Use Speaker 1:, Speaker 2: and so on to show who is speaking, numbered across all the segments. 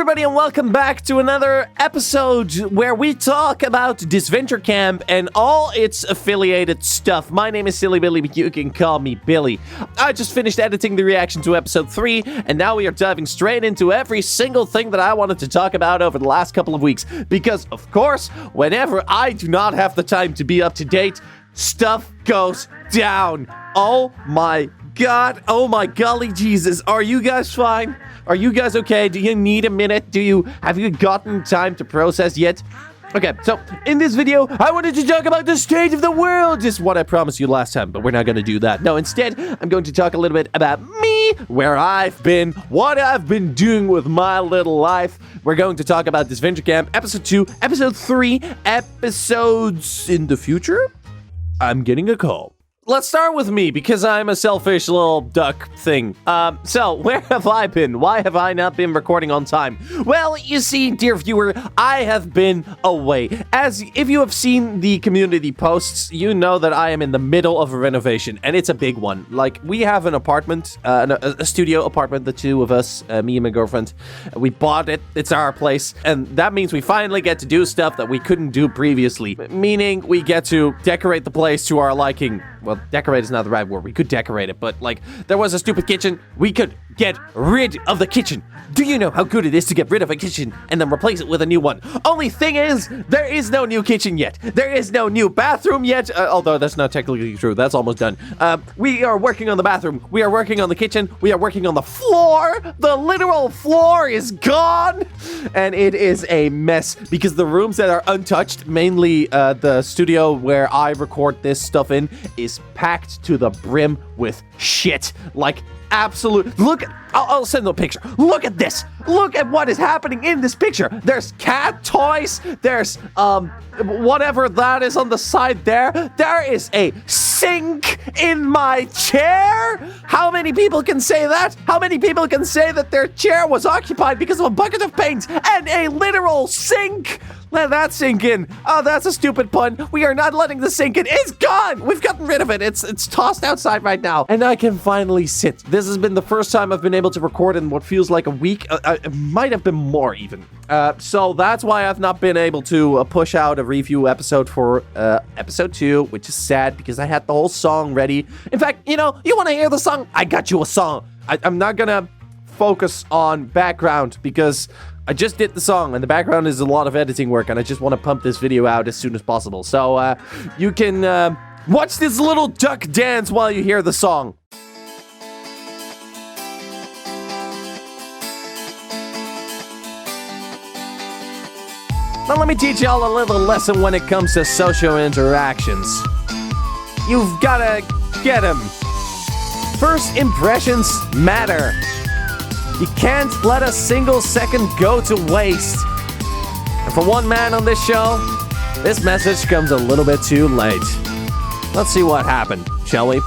Speaker 1: everybody, and welcome back to another episode where we talk about Disventure Camp and all its affiliated stuff. My name is Silly Billy, but you can call me Billy. I just finished editing the reaction to episode 3, and now we are diving straight into every single thing that I wanted to talk about over the last couple of weeks. Because, of course, whenever I do not have the time to be up to date, stuff goes down. Oh my God, oh my golly Jesus, are you guys fine? Are you guys okay? Do you need a minute? Have you gotten time to process yet? Okay, so in this video, I wanted to talk about the state of the world, just what I promised you last time, but we're not going to do that. No, instead, I'm going to talk a little bit about me, where I've been, what I've been doing with my little life. We're going to talk about Disventure Camp, episode 2, episode 3, episodes in the future. I'm getting a call. Let's start with me, because I'm a selfish little duck thing. So, where have I been? Why have I not been recording on time? Well, you see, dear viewer, I have been away. As if you have seen the community posts, you know that I am in the middle of a renovation, and it's a big one. Like, we have an apartment, a studio apartment, the two of us, me and my girlfriend. We bought it, it's our place, and that means we finally get to do stuff that we couldn't do previously. Meaning, we get to decorate the place to our liking. Well, decorate is not the right word. We could decorate it, but, like, there was a stupid kitchen. We could get rid of the kitchen. Do you know how good it is to get rid of a kitchen and then replace it with a new one? Only thing is, there is no new kitchen yet. There is no new bathroom yet, although that's not technically true. That's almost done. We are working on the bathroom. We are working on the kitchen. We are working on the floor. The literal floor is gone, and it is a mess because the rooms that are untouched, mainly the studio where I record this stuff in, is packed to the brim with shit. Like, absolute. Look, I'll send you a picture. Look at this. Look at what is happening in this picture. There's cat toys. There's whatever that is on the side there. There is a sink in my chair. How many people can say that? How many people can say that their chair was occupied because of a bucket of paint and a literal sink? Let that sink in. Oh, that's a stupid pun. We are not letting the sink in. It's gone. We've gotten rid of it. It's tossed outside right now. And I can finally sit. This has been the first time I've been able to record in what feels like a week. It might have been more even. So that's why I've not been able to push out a review episode for episode 2, which is sad because I had the whole song ready. In fact, you want to hear the song? I got you a song. I'm not gonna focus on background because I just did the song, and the background is a lot of editing work, and I just want to pump this video out as soon as possible. So, you can, watch this little duck dance while you hear the song. Now let me teach y'all a little lesson when it comes to social interactions. You've gotta get them. First impressions matter. You can't let a single second go to waste. And for one man on this show, this message comes a little bit too late. Let's see what happened, shall we?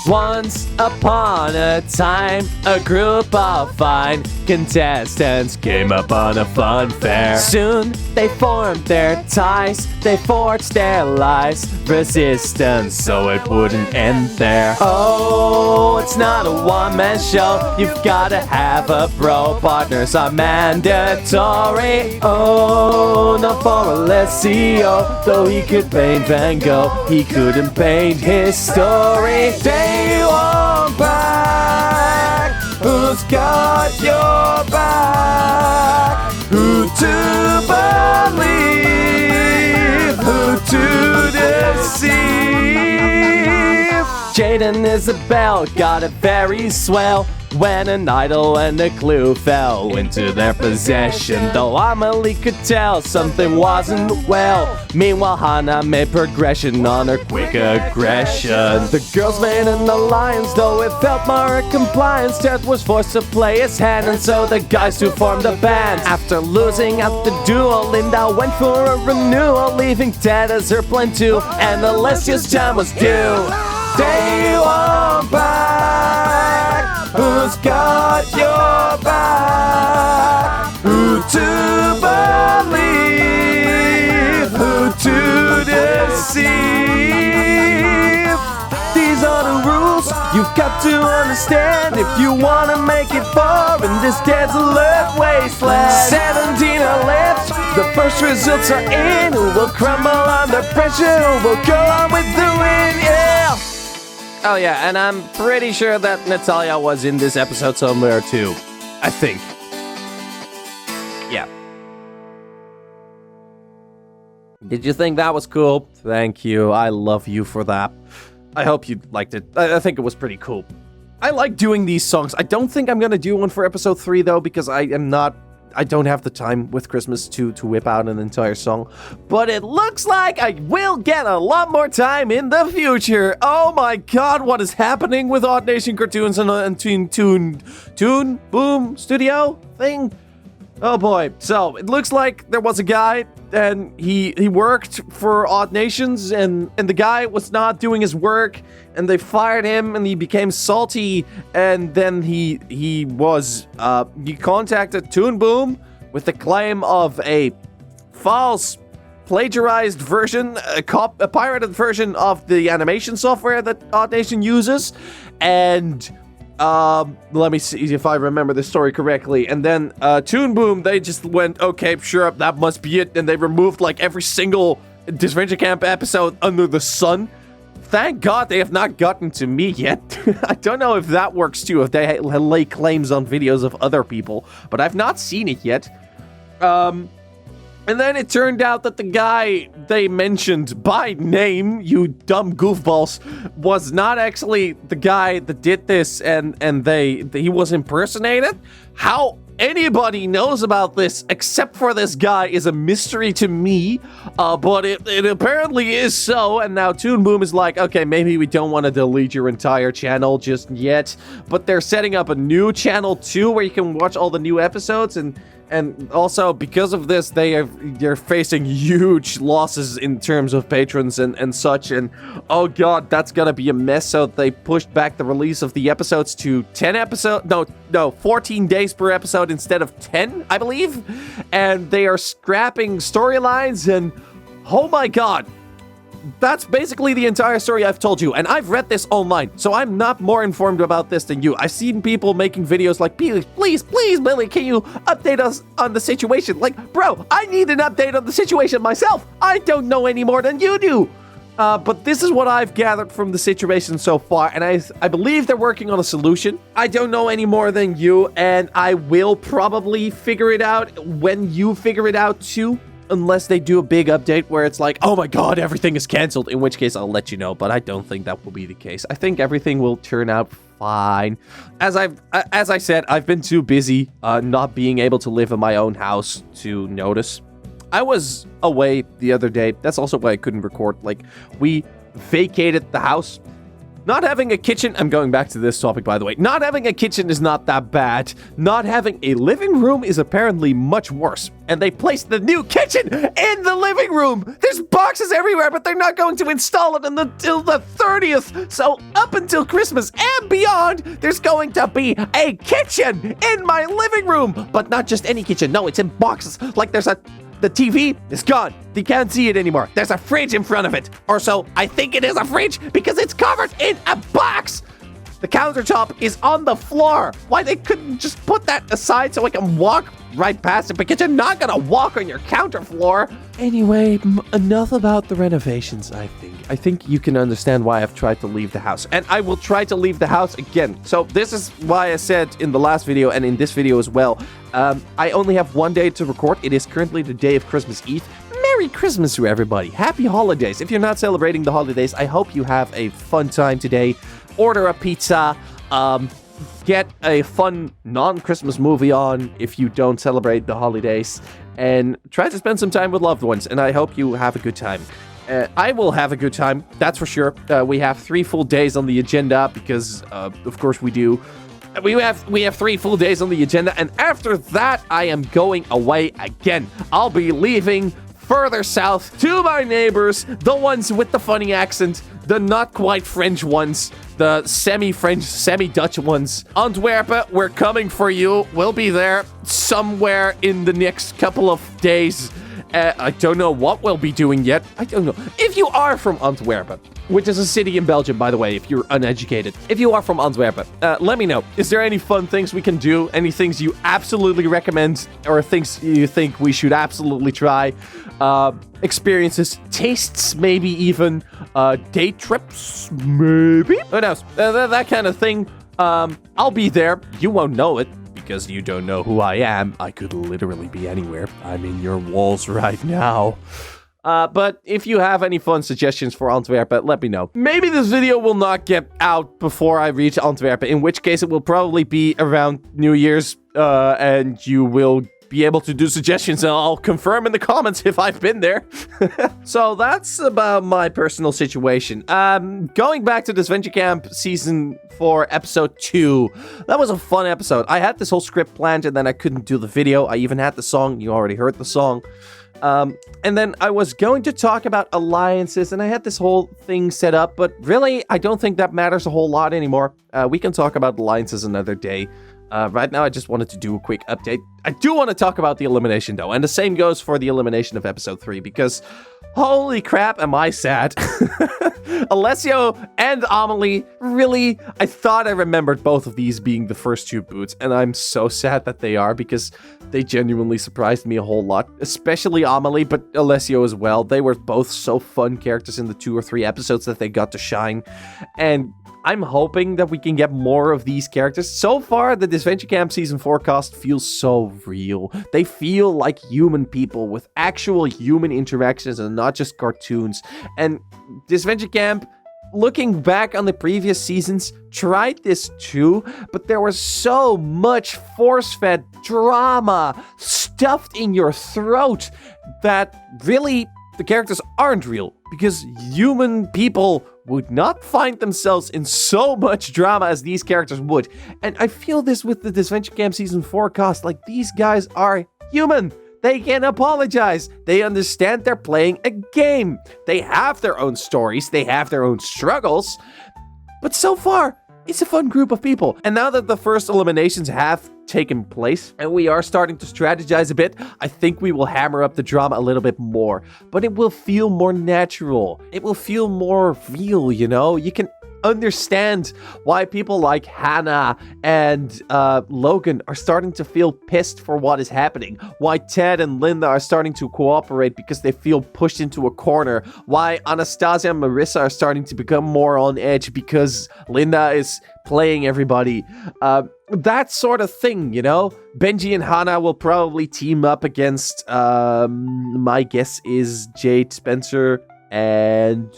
Speaker 1: Once upon a time, a group of fine contestants came up on a fun fair. Soon they formed their ties, they forged their lives, resistance so it wouldn't end there. Oh, it's not a one-man show, you've gotta have a bro, partners are mandatory. Oh, not for Alessio, though he could paint Van Gogh, he couldn't paint his story. They want back, who's got your back? Who to believe, who to deceive? Jade and Isabel got it very swell when an idol and a clue fell into their possession. Though Amelie could tell something wasn't well. Meanwhile, Hannah made progression on her quick aggression. The girls made an alliance, though it felt more a compliance. Ted was forced to play his hand, and so the guys two formed a band. After losing at the duel, Linda went for a renewal, leaving Ted as her plan too, and Alessia's time was due. They want back, who's got your back? Who to believe, who to deceive? These are the rules You've got to understand if you wanna make it far in this desolate wasteland. 17 are left, the first results are in. Who will crumble under pressure? Who will go on with the win? Yeah! Oh yeah, and I'm pretty sure that Natalia was in this episode somewhere too. I think. Yeah. Did you think that was cool? Thank you. I love you for that. I hope you liked it. I think it was pretty cool. I like doing these songs. I don't think I'm gonna do one for episode 3 though, because I don't have the time with Christmas to whip out an entire song. But it looks like I will get a lot more time in the future. Oh my god, what is happening with Odd Nation Cartoons and Toon Boom Studio thing? Oh boy. So it looks like there was a guy and he worked for Odd Nations and the guy was not doing his work and they fired him and he became salty and then he contacted Toon Boom with the claim of a false plagiarized version, a pirated version of the animation software that Odd Nation uses, and let me see if I remember the story correctly. And then Toon Boom, they just went, okay, sure, that must be it. And they removed like every single Disventure Camp episode under the sun. Thank God they have not gotten to me yet. I don't know if that works too, if they lay claims on videos of other people, but I've not seen it yet. And then it turned out that the guy they mentioned by name, you dumb goofballs, was not actually the guy that did this, and he was impersonated. How anybody knows about this except for this guy is a mystery to me, but it apparently is so, and now Toon Boom is like, okay, maybe we don't want to delete your entire channel just yet, but they're setting up a new channel too where you can watch all the new episodes, and also, because of this, they're facing huge losses in terms of patrons and such, and oh god, that's gonna be a mess, so they pushed back the release of the episodes to 14 days per episode instead of 10, I believe, and they are scrapping storylines, and oh my god, that's basically the entire story I've told you, and I've read this online, so I'm not more informed about this than you. I've seen people making videos like, please, Billy, can you update us on the situation? Like, bro, I need an update on the situation myself. I don't know any more than you do. But this is what I've gathered from the situation so far, and I believe they're working on a solution. I don't know any more than you, and I will probably figure it out when you figure it out too. Unless they do a big update where it's like, oh my god, everything is canceled, in which case I'll let you know, but I don't think that will be the case. I think everything will turn out fine. As I said, I've been too busy not being able to live in my own house to notice. I was away the other day. That's also why I couldn't record. Like, we vacated the house. Not having a kitchen, I'm going back to this topic, by the way. Not having a kitchen is not that bad. Not having a living room is apparently much worse. And they placed the new kitchen in the living room. There's boxes everywhere, but they're not going to install it until the 30th. So up until Christmas and beyond, there's going to be a kitchen in my living room. But not just any kitchen. No, it's in boxes. Like the TV is gone. You can't see it anymore. There's a fridge in front of it. Or so I think it is a fridge because it's covered in a box. The countertop is on the floor. Why they couldn't just put that aside so I can walk right past it? Because you're not gonna walk on your counter floor. Anyway, enough about the renovations, I think. I think you can understand why I've tried to leave the house. And I will try to leave the house again. So this is why I said in the last video and in this video as well, I only have one day to record. It is currently the day of Christmas Eve. Merry Christmas to everybody. Happy holidays. If you're not celebrating the holidays, I hope you have a fun time today. Order a pizza. Get a fun non-Christmas movie on if you don't celebrate the holidays. And try to spend some time with loved ones. And I hope you have a good time. I will have a good time, that's for sure. We have 3 full days on the agenda because, of course, we do. We have 3 full days on the agenda, and after that, I am going away again. I'll be leaving further south to my neighbors, the ones with the funny accent, the not quite French ones, the semi-French, semi-Dutch ones. Antwerpen, we're coming for you. We'll be there somewhere in the next couple of days. I don't know what we'll be doing yet. I don't know. If you are from Antwerpen, which is a city in Belgium, by the way, if you're uneducated. If you are from Antwerpen, let me know. Is there any fun things we can do? Any things you absolutely recommend? Or things you think we should absolutely try? Experiences, tastes, maybe even day trips, maybe? Who knows? That kind of thing. I'll be there. You won't know it. Because you don't know who I am. I could literally be anywhere. I'm in your walls right now. But if you have any fun suggestions for Antwerpen, let me know. Maybe this video will not get out before I reach Antwerpen, in which case it will probably be around New Year's, and you will be able to do suggestions, and I'll confirm in the comments if I've been there. So that's about my personal situation. Going back to Disventure Camp Season 4, Episode 2. That was a fun episode. I had this whole script planned, and then I couldn't do the video. I even had the song. You already heard the song. And then I was going to talk about alliances, and I had this whole thing set up, but really, I don't think that matters a whole lot anymore. We can talk about alliances another day. Right now, I just wanted to do a quick update. I do want to talk about the elimination, though, and the same goes for the elimination of Episode 3, because holy crap, am I sad. Alessio and Amelie, really? I thought I remembered both of these being the first two boots, and I'm so sad that they are, because they genuinely surprised me a whole lot, especially Amelie, but Alessio as well. They were both so fun characters in the 2 or 3 episodes that they got to shine, and I'm hoping that we can get more of these characters. So far, the Disventure Camp Season 4 cast feels so real. They feel like human people with actual human interactions and not just cartoons. And Disventure Camp, looking back on the previous seasons, tried this too, but there was so much force-fed drama stuffed in your throat that really the characters aren't real, because human people would not find themselves in so much drama as these characters would. And I feel this with the Disventure Camp Season 4 cast. Like, these guys are human. They can apologize. They understand they're playing a game. They have their own stories. They have their own struggles. But so far, it's a fun group of people. And now that the first eliminations have taken place and we are starting to strategize a bit, I think we will hammer up the drama a little bit more. But it will feel more natural. It will feel more real, you know? You can understand why people like Hannah and Logan are starting to feel pissed for what is happening. Why Ted and Linda are starting to cooperate because they feel pushed into a corner. Why Anastasia and Marissa are starting to become more on edge because Linda is playing everybody. That sort of thing, you know? Benji and Hannah will probably team up against, my guess is Jade, Spencer, and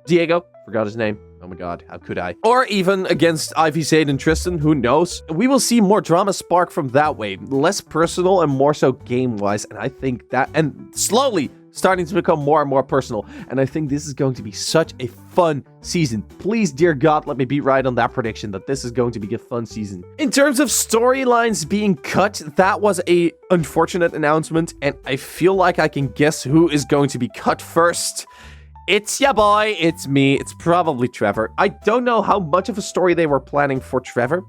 Speaker 1: Diego. Forgot his name. Oh my god, how could I? Or even against Ivy, Zayd, and Tristan, who knows? We will see more drama spark from that way. Less personal and more so game-wise. And I think that, and slowly starting to become more and more personal. And I think this is going to be such a fun season. Please, dear God, let me be right on that prediction that this is going to be a fun season. In terms of storylines being cut, that was a unfortunate announcement. And I feel like I can guess who is going to be cut first. It's ya boy, it's me, it's probably Trevor. I don't know how much of a story they were planning for Trevor.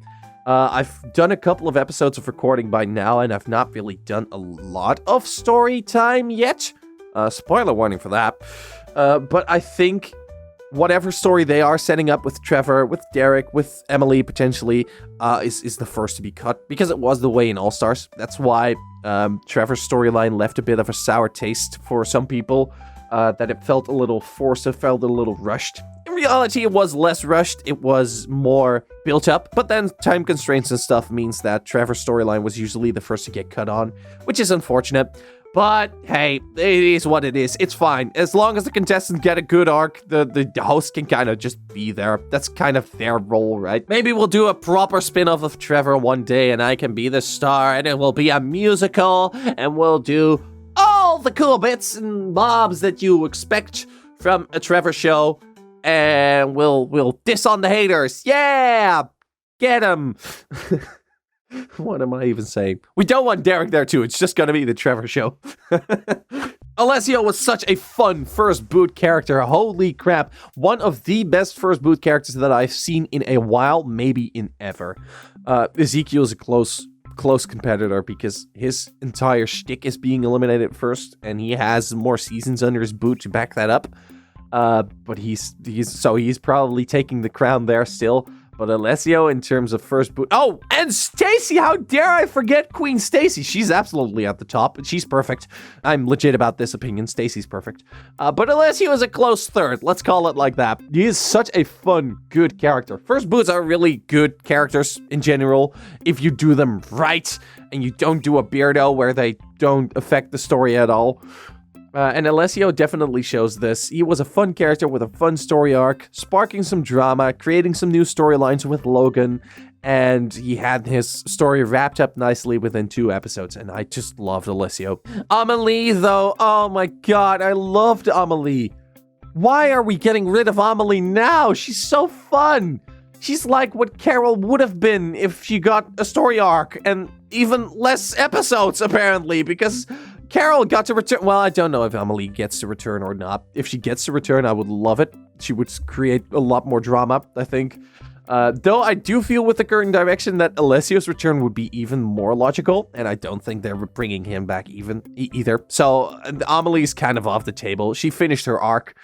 Speaker 1: I've done a couple of episodes of recording by now, and I've not really done a lot of story time yet. Spoiler warning for that. But I think whatever story they are setting up with Trevor, with Derek, with Emily potentially, is the first to be cut. Because it was the way in All-Stars. That's why Trevor's storyline left a bit of a sour taste for some people. That it felt a little forced, it felt a little rushed. In reality, it was less rushed, it was more built up, but then time constraints and stuff means that Trevor's storyline was usually the first to get cut on, which is unfortunate. But hey, it is what it is. It's fine. As long as the contestants get a good arc, the host can kind of just be there. That's kind of their role, right? Maybe we'll do a proper spin-off of Trevor one day and I can be the star and it will be a musical and we'll do all the cool bits and bobs that you expect from a Trevor show, and we'll diss on the haters. Yeah, get them. What am I even saying? We don't want Derek there too. It's just gonna be the Trevor show. Alessio was such a fun first boot character. Holy crap. One of the best first boot characters that I've seen in a while, maybe in ever. Ezekiel is a close close competitor because his entire shtick is being eliminated first, and he has more seasons under his boot to back that up. But he's probably taking the crown there still. But Alessio, in terms of first boot... Oh, and Stacy! How dare I forget Queen Stacy? She's absolutely at the top. She's perfect. I'm legit about this opinion. Stacy's perfect. But Alessio is a close third. Let's call it like that. He is such a fun, good character. First boots are really good characters in general, if you do them right, and you don't do a beardo where they don't affect the story at all. And Alessio definitely shows this. He was a fun character with a fun story arc, sparking some drama, creating some new storylines with Logan, and he had his story wrapped up nicely within 2 episodes, and I just loved Alessio. Amelie, though, oh my god, I loved Amelie. Why are we getting rid of Amelie now? She's so fun. She's like what Carol would have been if she got a story arc, and even less episodes, apparently, because... Carol got to return. Well, I don't know if Amelie gets to return or not. If she gets to return, I would love it. She would create a lot more drama, I think. Though I do feel with the current direction that Alessio's return would be even more logical, and I don't think they're bringing him back either. So Amelie's kind of off the table. She finished her arc,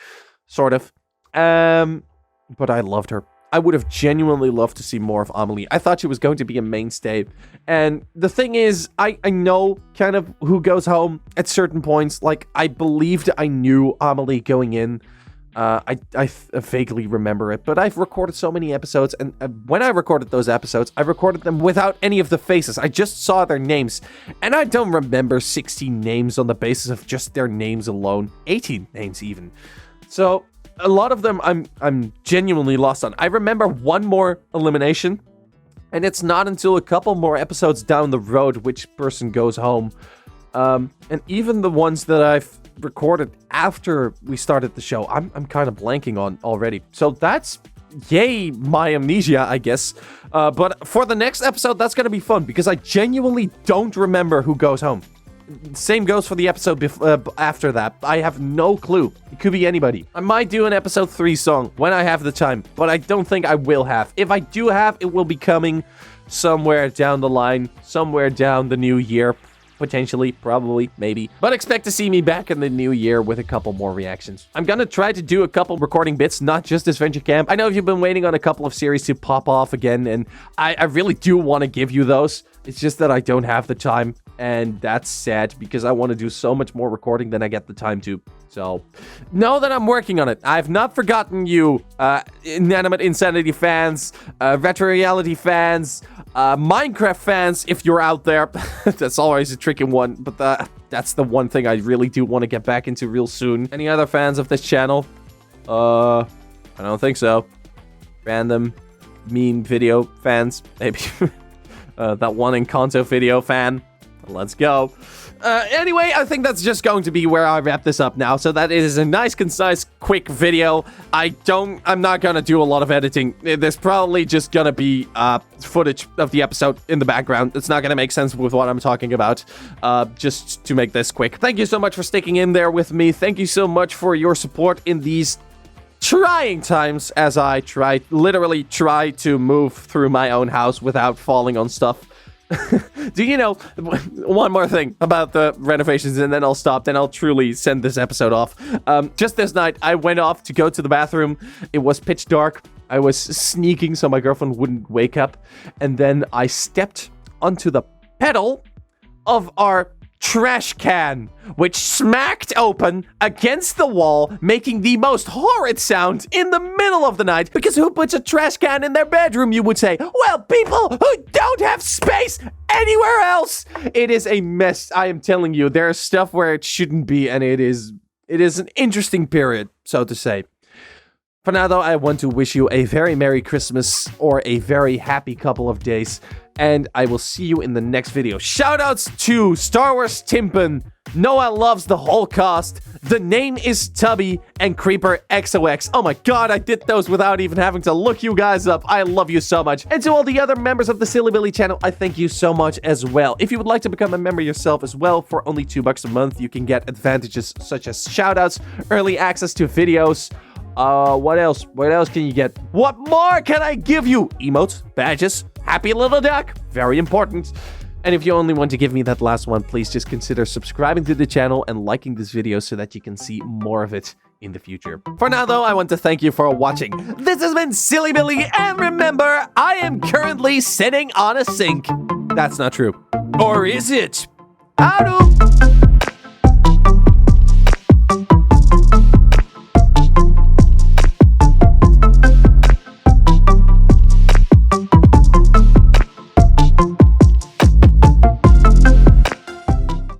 Speaker 1: sort of. But I loved her. I would have genuinely loved to see more of Amelie. I thought she was going to be a mainstay. And the thing is, I know kind of who goes home at certain points. Like, I believed I knew Amelie going in. I vaguely remember it, but I've recorded so many episodes, and when I recorded those episodes, I recorded them without any of the faces. I just saw their names, and I don't remember 16 names on the basis of just their names alone. 18 names even. So... a lot of them I'm genuinely lost on. I remember one more elimination, and it's not until a couple more episodes down the road which person goes home. And even the ones that I've recorded after we started the show, I'm kind of blanking on already. So that's yay, my amnesia, I guess. But for the next episode, that's gonna be fun because I genuinely don't remember who goes home. Same goes for the episode after that. I have no clue. It could be anybody. I might do an episode 3 song when I have the time, but I don't think I will have. If I do have, it will be coming somewhere down the line, somewhere down the new year. Potentially, probably, maybe. But expect to see me back in the new year with a couple more reactions. I'm gonna try to do a couple recording bits, not just Disventure Camp. I know you've been waiting on a couple of series to pop off again, and I really do want to give you those. It's just that I don't have the time, and that's sad because I want to do so much more recording than I get the time to. So, know that I'm working on it. I've not forgotten you, Inanimate Insanity fans, Retro Reality fans, Minecraft fans, if you're out there. That's always a tricky one, but that's the one thing I really do want to get back into real soon. Any other fans of this channel? I don't think so. Random meme video fans, maybe. That one Encanto video fan. Let's go. Anyway, I think that's just going to be where I wrap this up now. So that is a nice, concise, quick video. I'm not gonna do a lot of editing. There's probably just gonna be footage of the episode in the background. It's not gonna make sense with what I'm talking about. Just to make this quick. Thank you so much for sticking in there with me. Thank you so much for your support in these trying times as I literally try to move through my own house without falling on stuff. Do you know, one more thing about the renovations and then I'll stop, then I'll truly send this episode off. Just this night, I went off to go to the bathroom. It was pitch dark. I was sneaking so my girlfriend wouldn't wake up. And then I stepped onto the pedal of our trash can, which smacked open against the wall, making the most horrid sound in the middle of the night. Because who puts a trash can in their bedroom, you would say? Well, people who don't have space anywhere else. It is a mess. I am telling you, there is stuff where it shouldn't be, and it is an interesting period, so to say. For now, though, I want to wish you a very Merry Christmas or a very happy couple of days, and I will see you in the next video. Shoutouts to Star Wars Timpan, Noah Loves the Whole Cast, The Name is Tubby, and Creeper XOX. Oh my god, I did those without even having to look you guys up. I love you so much. And to all the other members of the Silly Billy channel, I thank you so much as well. If you would like to become a member yourself as well, for only $2 a month, you can get advantages such as shoutouts, early access to videos. What else? What else can you get? What more can I give you? Emotes, badges, happy little duck, very important. And if you only want to give me that last one, please just consider subscribing to the channel and liking this video so that you can see more of it in the future. For now, though, I want to thank you for watching. This has been Silly Billy, and remember, I am currently sitting on a sink. That's not true. Or is it? Howdy!